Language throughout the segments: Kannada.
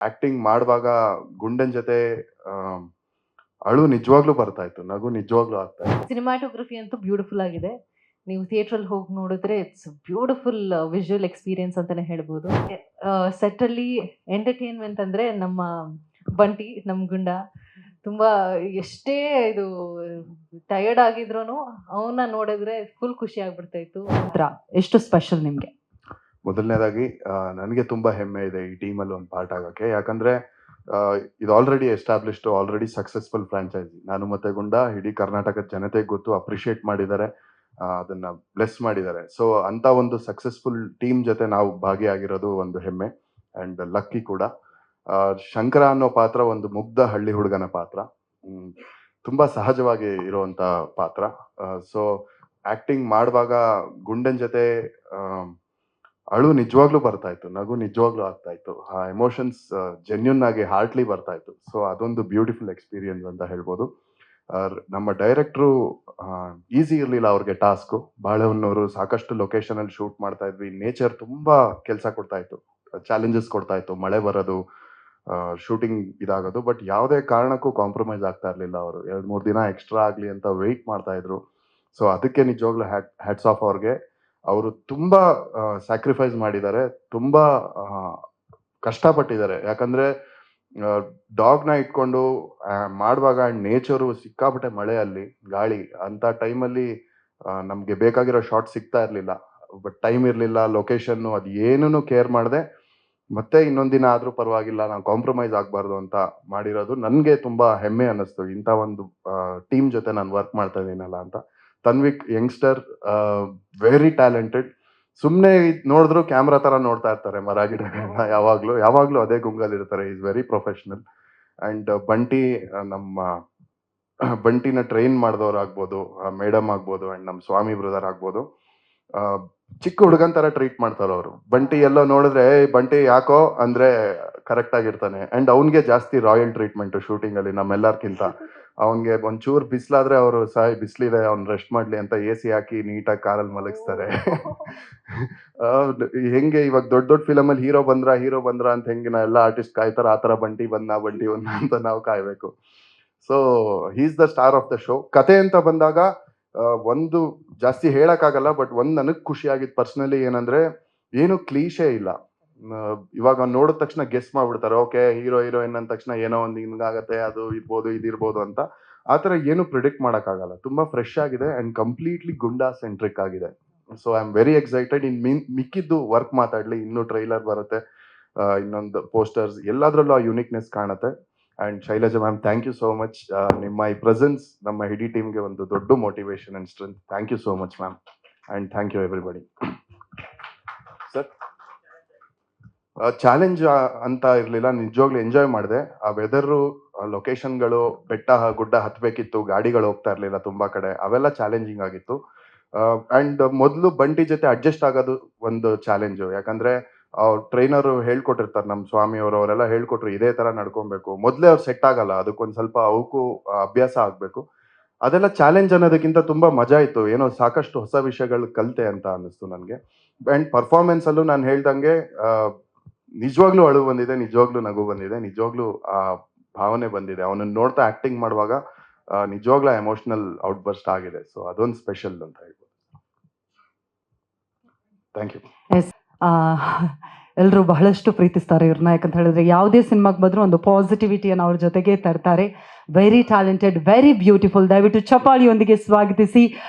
ಆಕ್ಟಿಂಗ್ ಮಾಡುವಾಗ ಗುಂಡನ್ ಜೊತೆ ಆಹ್, ಅಳು ನಿಜವಾಗ್ಲೂ ಬರ್ತಾ ಇತ್ತು. ನಗು ನಿಜವಾಗ್ಲೂ ಆಗ್ತಾ ಇತ್ತು. ಸಿನಿಮಾಟೋಗ್ರಫಿ ಅಂತೂ ಬ್ಯೂಟಿಫುಲ್ ಆಗಿದೆ. ನೀವು ಥಿಯೇಟ್ರಲ್ಲಿ ಹೋಗಿ ನೋಡಿದ್ರೆ ಇಟ್ಸ್ ಬ್ಯೂಟಿಫುಲ್ ವಿಜುವಲ್ ಎಕ್ಸ್ಪೀರಿಯನ್ಸ್ ಅಂತಾನೆ ಹೇಳ್ಬೋದು. ಸೆಟ್ ಅಲ್ಲಿ ಎಂಟರ್ಟೈನ್ಮೆಂಟ್ ಅಂದ್ರೆ ನಮ್ಮ ಬಂಟಿ, ನಮ್ ಗುಂಡ ತುಂಬಾ ಎಷ್ಟೇ ಇದು ಟಯರ್ಡ್ ಆಗಿದ್ರೂ ಅವನ್ನ ನೋಡಿದ್ರೆ ಫುಲ್ ಖುಷಿ ಆಗ್ಬಿಡ್ತಾ ಇತ್ತು. ಮಾತ್ರ ಎಷ್ಟು ಸ್ಪೆಷಲ್ ನಿಮ್ಗೆ? ಮೊದಲನೇದಾಗಿ ನನಗೆ ತುಂಬಾ ಹೆಮ್ಮೆ ಇದೆ ಈ ಟೀಮಲ್ಲಿ ಒಂದು ಪಾರ್ಟ್ ಆಗಕ್ಕೆ. ಯಾಕಂದ್ರೆ ಇದು already established, already successful franchise. ನಾನು ಮತ್ತೆ ಗುಂಡ ಇಡೀ ಕರ್ನಾಟಕದ ಜನತೆಗೆ ಗೊತ್ತು, ಅಪ್ರಿಷಿಯೇಟ್ ಮಾಡಿದ್ದಾರೆ, ಅದನ್ನ ಬ್ಲೆಸ್ ಮಾಡಿದ್ದಾರೆ. ಸೊ ಅಂತ ಒಂದು ಸಕ್ಸಸ್ಫುಲ್ ಟೀಮ್ ಜೊತೆ ನಾವು ಭಾಗಿಯಾಗಿರೋದು ಒಂದು ಹೆಮ್ಮೆ ಅಂಡ್ ಲಕ್ಕಿ ಕೂಡ. ಶಂಕರ ಅನ್ನೋ ಪಾತ್ರ ಒಂದು ಮುಗ್ಧ ಹಳ್ಳಿ ಹುಡುಗನ ಪಾತ್ರ. ತುಂಬಾ ಸಹಜವಾಗಿ ಇರುವಂತ ಪಾತ್ರ. ಸೊ ಆಕ್ಟಿಂಗ್ ಮಾಡುವಾಗ ಗುಂಡನ್ ಜೊತೆ ಅಳು ನಿಜವಾಗ್ಲೂ ಬರ್ತಾ ಇತ್ತು, ನಗು ನಿಜವಾಗ್ಲೂ ಆಗ್ತಾ ಇತ್ತು. ಆ ಎಮೋಷನ್ಸ್ ಜೆನ್ಯೂನ್ ಆಗಿ ಹಾರ್ಟ್ಲಿ ಬರ್ತಾ ಇತ್ತು. ಸೊ ಅದೊಂದು ಬ್ಯೂಟಿಫುಲ್ ಎಕ್ಸ್ಪೀರಿಯನ್ಸ್ ಅಂತ ಹೇಳ್ಬೋದು. ನಮ್ಮ ಡೈರೆಕ್ಟ್ರು ಈಸಿ ಇರಲಿಲ್ಲ ಅವ್ರಿಗೆ ಟಾಸ್ಕು. ಬಾಳೆಹೊನ್ನೂರು ಸಾಕಷ್ಟು ಲೊಕೇಶನ್ ಅಲ್ಲಿ ಶೂಟ್ ಮಾಡ್ತಾ ಇದ್ವಿ. ನೇಚರ್ ತುಂಬಾ ಕೆಲಸ ಕೊಡ್ತಾ ಇತ್ತು, ಚಾಲೆಂಜಸ್ ಕೊಡ್ತಾ ಇತ್ತು. ಮಳೆ ಬರೋದು, ಶೂಟಿಂಗ್ ಇದಾಗೋದು. ಬಟ್ ಯಾವುದೇ ಕಾರಣಕ್ಕೂ ಕಾಂಪ್ರಮೈಸ್ ಆಗ್ತಾ ಇರಲಿಲ್ಲ ಅವರು. 2-3 ದಿನ ಎಕ್ಸ್ಟ್ರಾ ಆಗಲಿ ಅಂತ ವೆಯ್ಟ್ ಮಾಡ್ತಾ ಇದ್ರು. ಸೊ ಅದಕ್ಕೆ ನಿಜವಾಗ್ಲೂ ಹ್ಯಾಟ್ಸ್ ಆಫ್ ಅವ್ರಿಗೆ. ಅವರು ತುಂಬಾ ಸ್ಯಾಕ್ರಿಫೈಸ್ ಮಾಡಿದ್ದಾರೆ, ತುಂಬಾ ಕಷ್ಟಪಟ್ಟಿದ್ದಾರೆ. ಯಾಕಂದ್ರೆ ಡಾಗ್ನ ಇಟ್ಕೊಂಡು ಮಾಡುವಾಗ ನೇಚರು ಸಿಕ್ಕಾಪಟ್ಟೆ ಮಳೆ, ಅಲ್ಲಿ ಗಾಳಿ, ಅಂತ ಟೈಮಲ್ಲಿ ನಮ್ಗೆ ಬೇಕಾಗಿರೋ ಶಾರ್ಟ್ ಸಿಗ್ತಾ ಇರಲಿಲ್ಲ. ಬಟ್ ಟೈಮ್ ಇರಲಿಲ್ಲ, ಲೊಕೇಶನ್ನು, ಅದು ಏನೂ ಕೇರ್ ಮಾಡದೆ ಮತ್ತೆ ಇನ್ನೊಂದು ದಿನ ಆದ್ರೂ ಪರವಾಗಿಲ್ಲ, ನಾವು ಕಾಂಪ್ರಮೈಸ್ ಆಗಬಾರ್ದು ಅಂತ ಮಾಡಿರೋದು ನನಗೆ ತುಂಬಾ ಹೆಮ್ಮೆ ಅನ್ನಿಸ್ತು. ಇಂಥ ಒಂದು ಟೀಮ್ ಜೊತೆ ನಾನು ವರ್ಕ್ ಮಾಡ್ತಾ ಇದ್ದೀನಲ್ಲ ಅಂತ. ತನ್ವಿಕ್ ಯಂಗ್ಸ್ಟರ್, ವೆರಿ ಟ್ಯಾಲೆಂಟೆಡ್. ಸುಮ್ಮನೆ ನೋಡಿದ್ರು ಕ್ಯಾಮ್ರಾ ತರ ನೋಡ್ತಾ ಇರ್ತಾರೆ ಮರ ಗಿಡಗಳನ್ನ. ಯಾವಾಗ್ಲೂ ಅದೇ ಗುಂಗಲ್ಲಿ ಇರ್ತಾರೆ. Is very professional. ಅಂಡ್ ಬಂಟಿ, ನಮ್ಮ ಬಂಟಿನ ಟ್ರೈನ್ ಮಾಡಿದವ್ರು ಆಗ್ಬೋದು, ಮೇಡಮ್ ಆಗ್ಬೋದು, ಅಂಡ್ ನಮ್ಮ ಸ್ವಾಮಿ ಬ್ರದರ್ ಆಗ್ಬೋದು, ಚಿಕ್ಕ ಹುಡುಗನ್ ತರ ಟ್ರೀಟ್ ಮಾಡ್ತಾರೆ ಅವರು. ಬಂಟಿ ಎಲ್ಲೋ ನೋಡಿದ್ರೆ ಬಂಟಿ ಯಾಕೋ ಅಂದ್ರೆ ಕರೆಕ್ಟ್ ಆಗಿರ್ತಾನೆ. ಅಂಡ್ ಅವನ್ಗೆ ಜಾಸ್ತಿ ರಾಯಲ್ ಟ್ರೀಟ್ಮೆಂಟ್ ಶೂಟಿಂಗ್ ಅಲ್ಲಿ ನಮ್ಮೆಲ್ಲರ್ಕಿಂತ. ಅವನ್ಗೆ ಒಂಚೂರು ಬಿಸಿಲಾದ್ರೆ ಅವರು ಸಾಯ್ ಬಿಸಿಲಿದೆ, ಅವ್ನು ರೆಸ್ಟ್ ಮಾಡ್ಲಿ ಅಂತ AC ಹಾಕಿ ನೀಟಾಗಿ ಕಾರಲ್ಲಿ ಮಲಗಿಸ್ತಾರೆ. ಹೆಂಗೆ ಇವಾಗ ದೊಡ್ಡ ದೊಡ್ಡ ಫಿಲಮ್ ಅಲ್ಲಿ ಹೀರೋ ಬಂದ್ರ ಅಂತ ಹೆಂಗೆ ಎಲ್ಲ ಆರ್ಟಿಸ್ಟ್ ಕಾಯ್ತಾರ, ಆ ತರ ಬಂಟಿ ಬಂದ ಅಂತ ನಾವು ಕಾಯ್ಬೇಕು. So he's the star of the show. ಕತೆ ಅಂತ ಬಂದಾಗ ಒಂದು ಜಾಸ್ತಿ ಹೇಳಕ್ಕಾಗಲ್ಲ. ಬಟ್ ಒಂದ್ ನನಗ್ ಖುಷಿ ಆಗಿದ್ ಪರ್ಸನಲಿ ಏನಂದ್ರೆ, ಏನು ಕ್ಲೀಶೆ ಇಲ್ಲ. ಇವಾಗ ನೋಡಿದ ತಕ್ಷಣ ಗೆಸ್ ಮಾಡ್ಬಿಡ್ತಾರೆ, ಓಕೆ ಹೀರೋ ಹೀರೋಯಿನ್ ಅಂದ ತಕ್ಷಣ ಏನೋ ಒಂದು ಹಿಂಗಾಗತ್ತೆ, ಅದು ಇರ್ಬೋದು ಇದಿರ್ಬೋದು ಅಂತ. ಆತರ ಏನು ಪ್ರಿಡಿಕ್ಟ್ ಮಾಡಕ್ಕಾಗಲ್ಲ. ತುಂಬಾ ಫ್ರೆಶ್ ಆಗಿದೆ ಅಂಡ್ ಕಂಪ್ಲೀಟ್ಲಿ ಗುಂಡಾ ಸೆಂಟ್ರಿಕ್ ಆಗಿದೆ. So I am very excited. ಮಿಕ್ಕಿದ್ದು ವರ್ಕ್ ಮಾತಾಡ್ಲಿ, ಇನ್ನು ಟ್ರೈಲರ್ ಬರುತ್ತೆ, ಇನ್ನೊಂದು ಪೋಸ್ಟರ್ಸ್, ಎಲ್ಲದ್ರಲ್ಲೂ ಆ ಯುನಿಕ್ನೆಸ್ ಕಾಣುತ್ತೆ. And Shailaja ma'am, thank you so much. ನಿಮ್ಮ ಈ ಪ್ರೆಸೆನ್ಸ್ ನಮ್ಮ ಇಡೀ ಟೀಮ್ಗೆ ಒಂದು ದೊಡ್ಡ motivation and strength. Thank you so much ma'am. And thank you everybody. Sir, challenge ಅಂತ ಇರಲಿಲ್ಲ, ನಿಜವಾಗ್ಲೂ ಎಂಜಾಯ್ ಮಾಡಿದೆ. ಆ ವೆದರು, ಲೊಕೇಶನ್ಗಳು, ಬೆಟ್ಟ ಗುಡ್ಡ ಹತ್ತಬೇಕಿತ್ತು, ಗಾಡಿಗಳು ಹೋಗ್ತಾ ಇರಲಿಲ್ಲ ತುಂಬಾ ಕಡೆ, ಅವೆಲ್ಲ ಚಾಲೆಂಜಿಂಗ್ ಆಗಿತ್ತು. ಅಂಡ್ ಮೊದಲು ಬಂಟಿ ಜೊತೆ ಅಡ್ಜಸ್ಟ್ ಆಗೋದು ಒಂದು ಚಾಲೆಂಜು. ಯಾಕಂದ್ರೆ ಟ್ರೈನರು ಹೇಳ್ಕೊಟ್ಟಿರ್ತಾರೆ, ನಮ್ಮ ಸ್ವಾಮಿ ಅವರೆಲ್ಲ ಹೇಳ್ಕೊಟ್ರು ಇದೇ ತರ ನಡ್ಕೊಬೇಕು. ಮೊದಲೇ ಅವ್ರು ಸೆಟ್ ಆಗಲ್ಲ, ಅದಕ್ಕೊಂದು ಸ್ವಲ್ಪ ಅವಕ್ಕೂ ಅಭ್ಯಾಸ ಆಗಬೇಕು. ಅದೆಲ್ಲ ಚಾಲೆಂಜ್ ಅನ್ನೋದಕ್ಕಿಂತ ತುಂಬಾ ಮಜಾ ಇತ್ತು. ಏನೋ ಸಾಕಷ್ಟು ಹೊಸ ವಿಷಯಗಳು ಕಲಿತೆ ಅಂತ ಅನ್ನಿಸ್ತು ನನಗೆ. ಅಂಡ್ ಪರ್ಫಾರ್ಮೆನ್ಸ್ ಅಲ್ಲೂ ನಾನು ಹೇಳ್ದಂಗೆ ನಿಜವಾಗ್ಲೂ ಅಳು ಬಂದಿದೆ, ನಿಜವಾಗ್ಲೂ ನಗು ಬಂದಿದೆ, ನಿಜವಾಗ್ಲೂ ಆ ಭಾವನೆ ಬಂದಿದೆ. ಅವನನ್ನ ನೋಡ್ತಾ ಆಕ್ಟಿಂಗ್ ಮಾಡುವಾಗ ನಿಜವಾಗ್ಲೂ ಎಮೋಷನಲ್ ಔಟ್ ಬರ್ಸ್ಟ್ ಆಗಿದೆ. ಸೊ ಅದೊಂದು ಸ್ಪೆಷಲ್ ಅಂತ ಹೇಳ್ಬೋದು. Thank you. ಎಸ್, ಎಲ್ಲರೂ ಬಹಳಷ್ಟು ಪ್ರೀತಿಸ್ತಾರೆ ಇವ್ರನ್ನ. ಯಾಕಂತ ಹೇಳಿದ್ರೆ ಯಾವುದೇ ಸಿನಿಮಾಗೆ ಬಂದರೂ ಒಂದು ಪಾಸಿಟಿವಿಟಿಯನ್ನು ಅವ್ರ ಜೊತೆಗೆ ತರ್ತಾರೆ. Very talented, very beautiful. ದಯವಿಟ್ಟು ಚಪಾಳಿಯೊಂದಿಗೆ ಸ್ವಾಗತಿಸಿ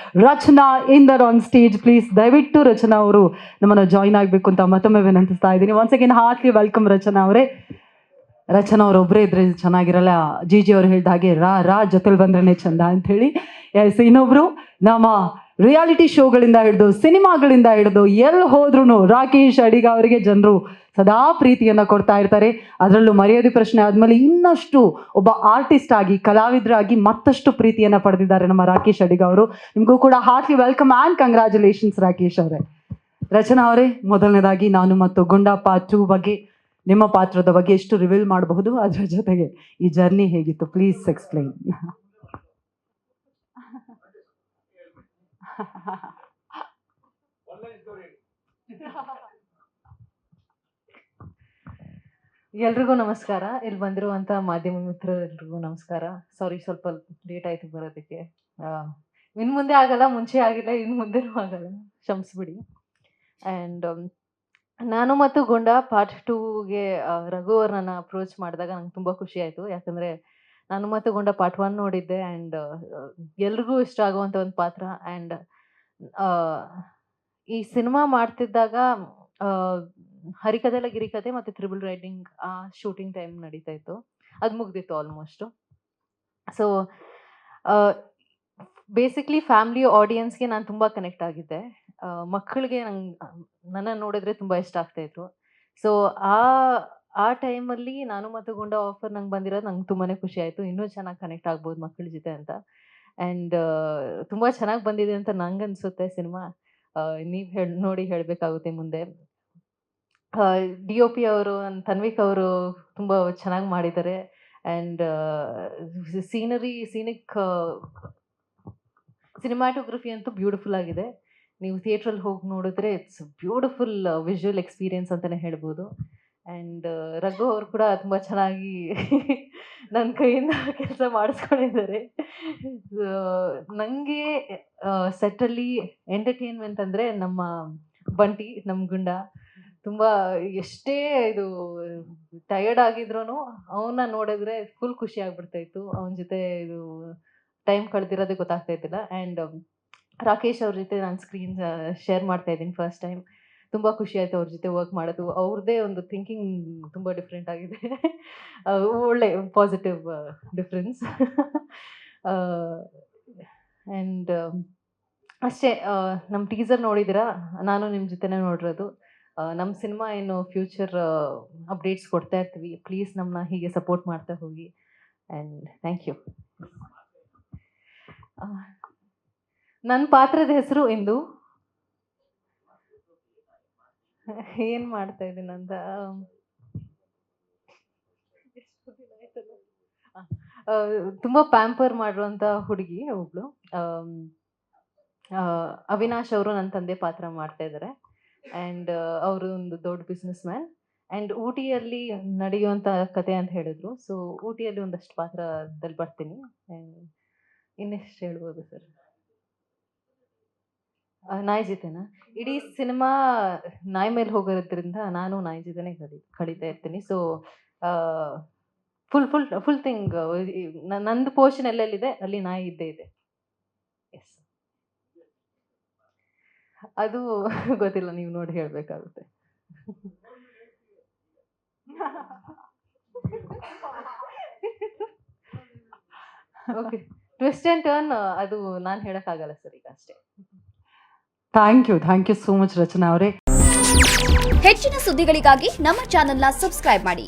ರಚನಾ ಇಂದರ್ ಆನ್ ಸ್ಟೇಜ್ ಪ್ಲೀಸ್. ದಯವಿಟ್ಟು ರಚನಾ ಅವರು ನಮ್ಮನ್ನು ಜಾಯಿನ್ ಆಗಬೇಕು ಅಂತ ಮತ್ತೊಮ್ಮೆ ವಿನಂತಿಸ್ತಾ ಇದ್ದೀನಿ. ಒನ್ಸ್ ಅಗೇನ್ ಹಾರ್ಟ್ಲಿ ವೆಲ್ಕಮ್ ರಚನಾ ಅವರೇ. ರಚನಾ ಅವ್ರು ಒಬ್ಬರೇ ಇದ್ರೆ ಚೆನ್ನಾಗಿರಲ್ಲ. ಜಿ ಅವರು ಹೇಳಿದ ಹಾಗೆ ರಾ ಜೊತೆಲಿ ಬಂದ್ರೇ ಚಂದ ಅಂಥೇಳಿ. ಎಸ್, ಇನ್ನೊಬ್ರು ನಮ್ಮ ರಿಯಾಲಿಟಿ ಶೋಗಳಿಂದ ಹಿಡಿದು ಸಿನಿಮಾಗಳಿಂದ ಹಿಡಿದು ಎಲ್ಲಿ ಹೋದ್ರೂ ರಾಕೇಶ್ ಅಡಿಗ ಅವರಿಗೆ ಜನರು ಸದಾ ಪ್ರೀತಿಯನ್ನು ಕೊಡ್ತಾ ಇರ್ತಾರೆ. ಅದರಲ್ಲೂ ಮರ್ಯಾದೆ ಪ್ರಶ್ನೆ ಆದಮೇಲೆ ಇನ್ನಷ್ಟು ಒಬ್ಬ ಆರ್ಟಿಸ್ಟ್ ಆಗಿ, ಕಲಾವಿದರಾಗಿ ಮತ್ತಷ್ಟು ಪ್ರೀತಿಯನ್ನು ಪಡೆದಿದ್ದಾರೆ ನಮ್ಮ ರಾಕೇಶ್ ಅಡಿಗ ಅವರು. ನಿಮಗೂ ಕೂಡ heartly welcome and congratulations Rakesh ಅವರೇ. ರಚನಾ ಅವರೇ, ಮೊದಲನೇದಾಗಿ ನಾನು ಮತ್ತು ಗುಂಡಾ ಪಾರ್ಟ್ 2 ಬಗ್ಗೆ, ನಿಮ್ಮ ಪಾತ್ರದ ಬಗ್ಗೆ ಎಷ್ಟು ರಿವೀಲ್ ಮಾಡಬಹುದು, ಅದರ ಜೊತೆಗೆ ಈ ಜರ್ನಿ ಹೇಗಿತ್ತು, ಪ್ಲೀಸ್ ಎಕ್ಸ್ಪ್ಲೈನ್. ಎಲ್ರಿಗೂ ನಮಸ್ಕಾರ. ಇಲ್ಲಿ ಬಂದಿರುವಂಥ ಮಾಧ್ಯಮ ಮಿತ್ರರೆಲ್ರಿಗೂ ನಮಸ್ಕಾರ. ಸಾರಿ ಸ್ವಲ್ಪ ಲೇಟ್ ಆಯ್ತು ಬರೋದಕ್ಕೆ. ಇನ್ನು ಮುಂದೆ ಆಗಲ್ಲ, ಮುಂಚೆ ಆಗಿಲ್ಲ, ಇನ್ನು ಮುಂದೆನೂ ಆಗಲ್ಲ. ಕ್ಷಮಿಸ್ಬಿಡಿ. ಆ್ಯಂಡ್ ನಾನು ಮತ್ತು ಗುಂಡ ಪಾರ್ಟ್ 2ಗೆ ರಘು ಅವ್ರು ನನ್ನ ಅಪ್ರೋಚ್ ಮಾಡಿದಾಗ ನಂಗೆ ತುಂಬ ಖುಷಿ ಆಯಿತು. ಯಾಕಂದರೆ ನಾನು ಮತ್ತು ಗುಂಡ ಪಾರ್ಟ್ 1 ನೋಡಿದ್ದೆ ಆ್ಯಂಡ್ ಎಲ್ರಿಗೂ ಇಷ್ಟ ಆಗುವಂಥ ಒಂದು ಪಾತ್ರ. ಆ್ಯಂಡ್ ಈ ಸಿನಿಮಾ ಮಾಡ್ತಿದ್ದಾಗ ಹರಿಕಥೆಲ್ಲ ಗಿರಿಕಥೆ ಮತ್ತು ತ್ರಿಬಲ್ ರೈಡಿಂಗ್ ಶೂಟಿಂಗ್ ಟೈಮ್ ನಡೀತಾ ಇತ್ತು. ಅದು ಮುಗ್ದಿತ್ತು ಆಲ್ಮೋಸ್ಟು. ಸೊ ಬೇಸಿಕ್ಲಿ ಫ್ಯಾಮಿಲಿ ಆಡಿಯನ್ಸ್ಗೆ ನಾನು ತುಂಬ ಕನೆಕ್ಟ್ ಆಗಿದ್ದೆ. ಮಕ್ಕಳಿಗೆ ನನ್ನನ್ನು ನೋಡಿದ್ರೆ ತುಂಬ ಇಷ್ಟ ಆಗ್ತಾಯಿದ್ರು. ಸೊ ಆ ಟೈಮಲ್ಲಿ ನಾನು ಮತ್ತು ಗುಂಡ ಆಫರ್ ನಂಗೆ ಬಂದಿರೋದು ನಂಗೆ ತುಂಬಾ ಖುಷಿ ಆಯಿತು. ಇನ್ನೂ ಚೆನ್ನಾಗಿ ಕನೆಕ್ಟ್ ಆಗ್ಬೋದು ಮಕ್ಕಳ ಜೊತೆ ಅಂತ. ಆ್ಯಂಡ್ ತುಂಬ ಚೆನ್ನಾಗಿ ಬಂದಿದೆ ಅಂತ ನಂಗೆ ಅನಿಸುತ್ತೆ ಸಿನಿಮಾ. ನೀವು ನೋಡಿ ಹೇಳಬೇಕಾಗುತ್ತೆ ಮುಂದೆ. DOP ಅವರು ತನ್ವಿಕ್ ಅವರು ತುಂಬ ಚೆನ್ನಾಗಿ ಮಾಡಿದ್ದಾರೆ. ಆ್ಯಂಡ್ ಸೀನಿಕ್ ಸಿನಿಮಾಟೋಗ್ರಫಿ ಅಂತೂ ಬ್ಯೂಟಿಫುಲ್ ಆಗಿದೆ. ನೀವು ಥಿಯೇಟ್ರಲ್ಲಿ ಹೋಗಿ ನೋಡಿದ್ರೆ ಇಟ್ಸ್ ಬ್ಯೂಟಿಫುಲ್ ವಿಜುವಲ್ ಎಕ್ಸ್ಪೀರಿಯನ್ಸ್ ಅಂತಲೇ ಹೇಳ್ಬೋದು. ಆ್ಯಂಡ್ ರಘು ಅವರು ಕೂಡ ತುಂಬ ಚೆನ್ನಾಗಿ ನನ್ನ ಕೈಯಿಂದ ಕೆಲಸ ಮಾಡಿಸ್ಕೊಂಡಿದ್ದಾರೆ. ನನಗೆ ಸೆಟ್ಟಲ್ಲಿ ಎಂಟರ್ಟೈನ್ಮೆಂಟ್ ಅಂದರೆ ನಮ್ಮ ಬಂಟಿ, ನಮ್ಮ ಗುಂಡ. ತುಂಬ ಎಷ್ಟೇ ಇದು ಟಯರ್ಡ್ ಆಗಿದ್ರೂ ಅವನ್ನ ನೋಡಿದ್ರೆ ಫುಲ್ ಖುಷಿ ಆಗ್ಬಿಡ್ತಾಯಿತ್ತು. ಅವನ ಜೊತೆ ಇದು ಟೈಮ್ ಕಳೆದಿರೋದೇ ಗೊತ್ತಾಗ್ತಾ ಇದ್ದಿಲ್ಲ. ಆ್ಯಂಡ್ ರಾಕೇಶ್ ಅವ್ರ ಜೊತೆ ನಾನು ಸ್ಕ್ರೀನ್ ಶೇರ್ ಮಾಡ್ತಾ ಇದ್ದೀನಿ ಫಸ್ಟ್ ಟೈಮ್. ತುಂಬ ಖುಷಿ ಆಯಿತು ಅವ್ರ ಜೊತೆ ವರ್ಕ್ ಮಾಡೋದು. ಅವ್ರದ್ದೇ ಒಂದು ಥಿಂಕಿಂಗ್ ತುಂಬ ಡಿಫ್ರೆಂಟ್ ಆಗಿದೆ. ಒಳ್ಳೆ ಪಾಸಿಟಿವ್ ಡಿಫ್ರೆನ್ಸ್. ಆ್ಯಂಡ್ ಅಷ್ಟೇ. ನಮ್ಮ ಟೀಸರ್ ನೋಡಿದ್ದೀರಾ, ನಾನು ನಿಮ್ಮ ಜೊತೆನೇ ನೋಡಿರೋದು. ನಮ್ಮ ಸಿನಿಮಾ ಏನು ಫ್ಯೂಚರ್ ಅಪ್ಡೇಟ್ಸ್ ಕೊಡ್ತಾ ಇರ್ತೀವಿ. ಪ್ಲೀಸ್ ನಮ್ಮನ್ನ ಹೀಗೆ ಸಪೋರ್ಟ್ ಮಾಡ್ತಾ ಹೋಗಿ. And thank you. ನನ್ನ ಪಾತ್ರದ ಹೆಸರು ಇಂದು. ಏನು ಮಾಡ್ತಾ ಇದ್ದೀನಿ ಅಂತ ತುಂಬ ಪ್ಯಾಂಪರ್ ಮಾಡಿರುವಂಥ ಹುಡುಗಿ ಒಬ್ಳು. ಅವಿನಾಶ್ ಅವರು ನನ್ನ ತಂದೆ ಪಾತ್ರ ಮಾಡ್ತಾ ಇದ್ದಾರೆ. ಆ್ಯಂಡ್ ಅವರು ಒಂದು ದೊಡ್ಡ ಬಿಸ್ನೆಸ್ ಮ್ಯಾನ್. ಆ್ಯಂಡ್ ಊಟಿಯಲ್ಲಿ ನಡೆಯುವಂಥ ಕತೆ ಅಂತ ಹೇಳಿದ್ರು. ಸೊ ಊಟಿಯಲ್ಲಿ ಒಂದಷ್ಟು ಪಾತ್ರದಲ್ಲಿ ಬರ್ತೀನಿ. ಆ್ಯಂಡ್ ಇನ್ನೆಷ್ಟು ಹೇಳ್ಬೋದು ಸರ್? ನಾಯಿ ಜೊತೆನಾ? ಇಡೀ ಸಿನಿಮಾ ನಾಯಿ ಮೇಲೆ ಹೋಗೋದ್ರಿಂದ ನಾನು ನಾಯಿ ಜೊತೆನೇ ಕಳೀತಾ ಇರ್ತೀನಿ. ಸೊ ಫುಲ್ ಥಿಂಗ್ ನಂದು ಪೋರ್ಷನ್ ಎಲ್ಲೆಲ್ಲಿದೆ ಅಲ್ಲಿ ನಾಯಿ ಇದ್ದೇ ಇದೆ. ಎಸ್, ಅದು ಗೊತ್ತಿಲ್ಲ, ನೀವು ನೋಡಿ ಹೇಳಬೇಕಾಗುತ್ತೆ. ಓಕೆ, ಟ್ವಿಸ್ಟ್ ಆ್ಯಂಡ್ ಟರ್ನ್ ಅದು ನಾನು ಹೇಳೋಕ್ಕಾಗಲ್ಲ ಸರ್ ಈಗ ಅಷ್ಟೇ. ಥ್ಯಾಂಕ್ ಯು ಸೋ ಮಚ್ ರಚನಾ ಅವರೇ. ಹೆಚ್ಚಿನ ಸುದ್ದಿಗಳಿಗಾಗಿ ನಮ್ಮ ಚಾನೆಲ್ನ ಸಬ್ಸ್ಕ್ರೈಬ್ ಮಾಡಿ,